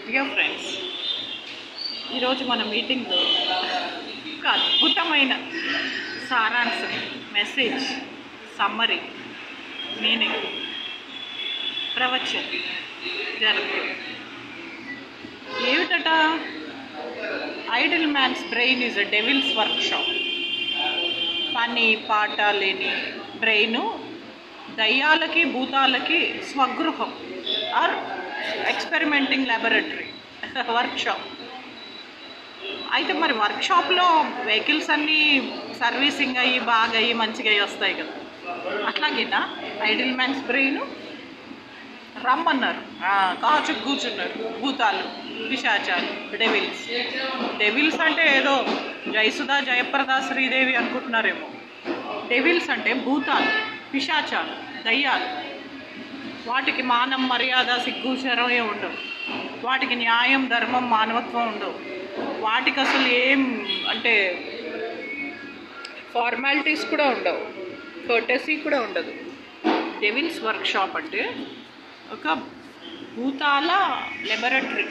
Dear friends, ఈరోజు మన మీటింగ్లో ఒక అద్భుతమైన సారాంశం, మెసేజ్, సమ్మరీ, మీనింగ్, ప్రవచన జరుగుతుంది. ఏమిటట? Idle man's brain is a devil's workshop. పని పాట లేని బ్రెయిన్ దయ్యాలకి భూతాలకి స్వగృహం ఆర్ ఎక్స్పెరిమెంటింగ్ ల్యాబొరేటరీ వర్క్షాప్. అయితే మరి వర్క్షాప్లో వెహికల్స్ అన్నీ సర్వీసింగ్ అయ్యి బాగా అయ్యి మంచిగా అయ్యి వస్తాయి కదా. అట్లాగేనా ఐడిల్ మ్యాన్స్ బ్రెయిన్? రమ్మన్నారు, కాచు కూర్చున్నారు భూతాలు, పిశాచాలు, డెవిల్స్. డెవిల్స్ అంటే ఏదో జయసుధా, జయప్రద, శ్రీదేవి అనుకుంటున్నారేమో. డెవిల్స్ అంటే భూతాలు, పిశాచాలు, దయ్యాలు. వాటికి మానం, మర్యాద, సిగ్గు, శరం ఉండవు. వాటికి న్యాయం, ధర్మం, మానవత్వం ఉండవు. వాటికి అసలు ఏం అంటే ఫార్మాలిటీస్ కూడా ఉండవు, కర్టెసీ కూడా ఉండదు. డెవిల్స్ వర్క్షాప్ అంటే ఒక భూతాల లెబొరేటరీ.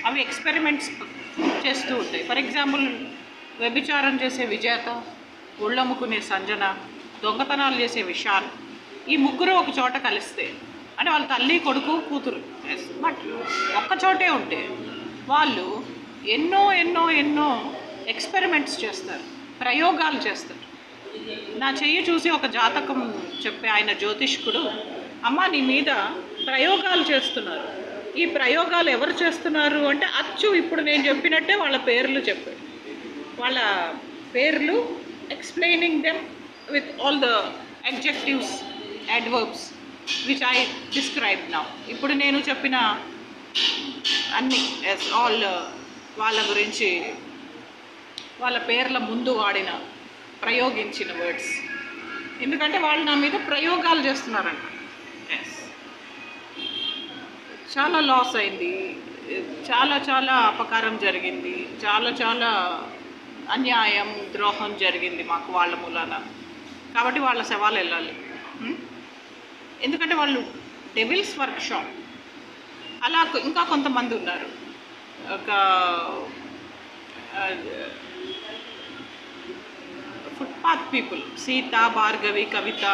అవి ఎక్స్పెరిమెంట్స్ చేస్తూ ఉంటాయి. ఫర్ ఎగ్జాంపుల్, వ్యభిచారం చేసే విజేత, ఒళ్ళమ్ముకునే సంజన, దొంగతనాలు చేసే విశాల్, ఈ ముగ్గురు ఒక చోట కలిస్తే, అంటే వాళ్ళ తల్లి, కొడుకు, కూతురు, బట్ ఒక్కచోటే ఉంటే వాళ్ళు ఎన్నో ఎన్నో ఎన్నో ఎక్స్పెరిమెంట్స్ చేస్తారు, ప్రయోగాలు చేస్తారు. నా చెయ్యి చూసి ఒక జాతకం చెప్పే ఆయన జ్యోతిష్కుడు, అమ్మ నీ మీద ప్రయోగాలు చేస్తున్నారు. ఈ ప్రయోగాలు ఎవరు చేస్తున్నారు అంటే అచ్చు ఇప్పుడు నేను చెప్పినట్టే వాళ్ళ పేర్లు చెప్పాడు. వాళ్ళ పేర్లు explaining them with all the adjectives, adverbs which I describe now. ఇప్పుడు నేను చెప్పిన అన్ని ఆల్ వాళ్ళ గురించి, వాళ్ళ పేర్ల ముందు వాడిన ప్రయోగించిన వర్డ్స్. ఎందుకంటే వాళ్ళు నా మీద ప్రయోగాలు చేస్తున్నారంట. ఎస్, చాలా లాస్ అయింది, చాలా చాలా అపకారం జరిగింది, చాలా చాలా అన్యాయం, ద్రోహం జరిగింది మాకు వాళ్ళ మూలాన. కాబట్టి వాళ్ళ శవాలు వెళ్ళాలి. ఎందుకంటే వాళ్ళు డెవిల్స్ వర్క్షాప్. అలా ఇంకా కొంతమంది ఉన్నారు. ఒక footpath people, Sita, Bhargavi, Kavitha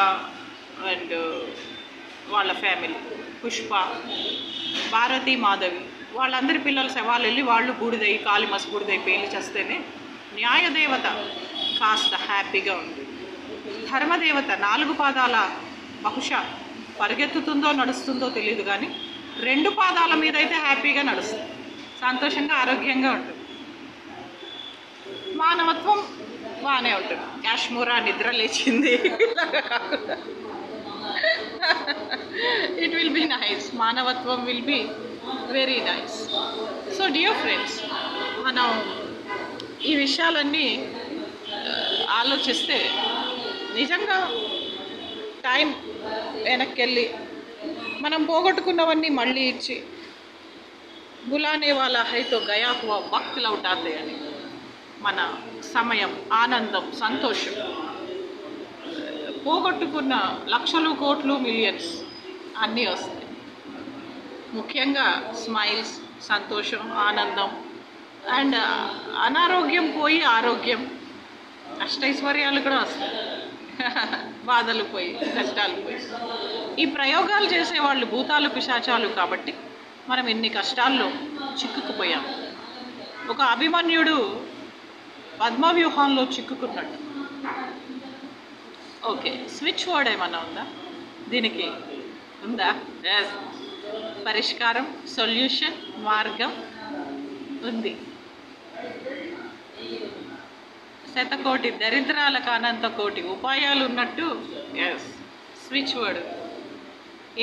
and వాళ్ళ ఫ్యామిలీ, పుష్ప, భారతి, మాధవి, వాళ్ళందరి పిల్లల శవాలు వెళ్ళి వాళ్ళు బూడిదయ్యి, కాలి మసి బూడిదయ్యి పేలి చేస్తేనే న్యాయదేవత కాస్త హ్యాపీగా ఉంది. ధర్మదేవత 4 పాదాల బహుశా పరిగెత్తుతుందో నడుస్తుందో తెలియదు, కానీ 2 పాదాల మీద అయితే హ్యాపీగా నడుస్తుంది, సంతోషంగా ఆరోగ్యంగా ఉంటుంది. మానవత్వం బాగానే ఉంటుంది. కాశ్మీరా నిద్ర లేచింది, ఇట్ విల్ బీ నైస్. మానవత్వం will be very nice. So dear friends, మనం ఈ విషయాలన్నీ ఆలోచిస్తే నిజంగా టైం వెనక్కి వెళ్ళి మనం పోగొట్టుకున్నవన్నీ మళ్ళీ ఇచ్చి, బులానే వాళ్ళ హైతో గయా హువా వక్త్ లౌటాతే అని, మన సమయం, ఆనందం, సంతోషం, పోగొట్టుకున్న లక్షలు, కోట్లు, మిలియన్స్ అన్నీ వస్తాయి. ముఖ్యంగా స్మైల్స్, సంతోషం, ఆనందం అండ్ అనారోగ్యం పోయి ఆరోగ్యం, అష్టైశ్వర్యాలు కూడా వస్తాయి. బాధలు పోయి, కష్టాలు పోయి. ఈ ప్రయోగాలు చేసేవాళ్ళు భూతాలు, పిశాచాలు కాబట్టి మనం ఎన్ని కష్టాల్లో చిక్కుకుపోయాం. ఒక అభిమన్యుడు పద్మవ్యూహంలో చిక్కుకున్నట్టు. ఓకే, స్విచ్ వర్డ్ ఏమన్నా ఉందా దీనికి? ఉందా? ఎస్, పరిష్కారం, సొల్యూషన్, మార్గం ఉంది. శతకోటి దరిద్రాలకు అనంత కోటి ఉపాయాలు ఉన్నట్టు. ఎస్, స్విచ్ వర్డ్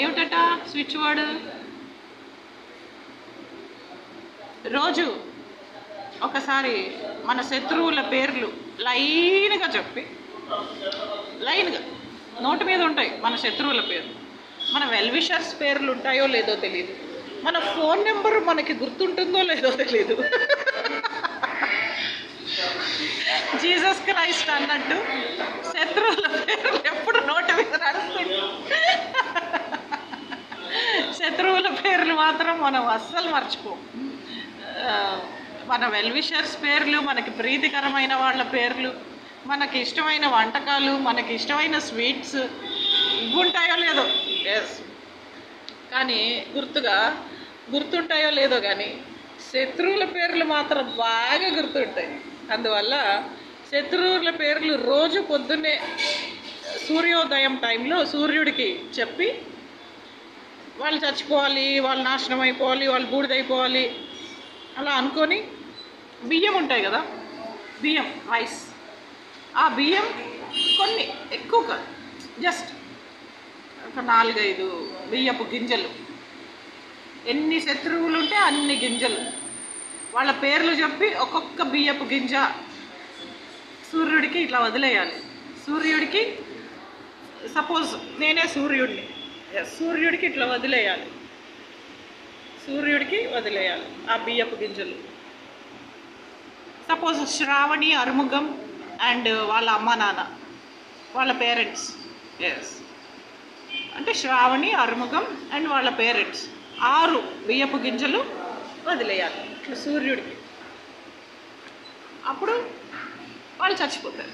ఏమిటట? స్విచ్ వర్డ్ రోజు ఒకసారి మన శత్రువుల పేర్లు లైన్గా చెప్పి, లైన్గా నోటి మీద ఉంటాయి మన శత్రువుల పేర్లు. మన వెల్విషర్స్ పేర్లు ఉంటాయో లేదో తెలియదు, మన ఫోన్ నెంబరు మనకి గుర్తుంటుందో లేదో తెలియదు. జీసస్ క్రైస్ట్ అన్నట్టు శత్రువుల పేర్లు ఎప్పుడు నోటి మీద నడుస్తుంటాయి. శత్రువుల పేర్లు మాత్రం మనం అస్సలు మర్చిపోం. మన వెల్విషర్స్ పేర్లు, మనకి ప్రీతికరమైన వాళ్ళ పేర్లు, మనకి ఇష్టమైన వంటకాలు, మనకి ఇష్టమైన స్వీట్స్ ఇవి ఉంటాయో లేదో, ఎస్, కానీ గుర్తుంటాయో లేదో కానీ శత్రువుల పేర్లు మాత్రం బాగా గుర్తుంటాయి. అందువల్ల శత్రువుల పేర్లు రోజు పొద్దున్నే సూర్యోదయం టైంలో సూర్యుడికి చెప్పి వాళ్ళు చచ్చిపోవాలి, వాళ్ళు నాశనం అయిపోవాలి, వాళ్ళు బూడిదైపోవాలి అలా అనుకొని బియ్యం ఉంటాయి కదా, బియ్యం రైస్, ఆ బియ్యం కొన్ని ఎక్కువ కాదు, జస్ట్ ఒక 4-5 బియ్యపు గింజలు, ఎన్ని శత్రువులు ఉంటే అన్ని గింజలు, వాళ్ళ పేర్లు చెప్పి ఒక్కొక్క బియ్యపు గింజ సూర్యుడికి ఇట్లా వదిలేయాలి. సూర్యుడికి సపోజ్ నేనే సూర్యుడిని, సూర్యుడికి ఇట్లా వదిలేయాలి, సూర్యుడికి వదిలేయాలి ఆ బియ్యపు గింజలు. సపోజ్ శ్రావణి, అరుముగం అండ్ వాళ్ళ అమ్మ నాన్న, వాళ్ళ పేరెంట్స్, ఎస్, అంటే శ్రావణి, అరుముగం అండ్ వాళ్ళ పేరెంట్స్ 6 బియ్యపు గింజలు వదిలేయాలి ఇట్లా సూర్యుడికి. అప్పుడు వాళ్ళు చచ్చిపోతారు.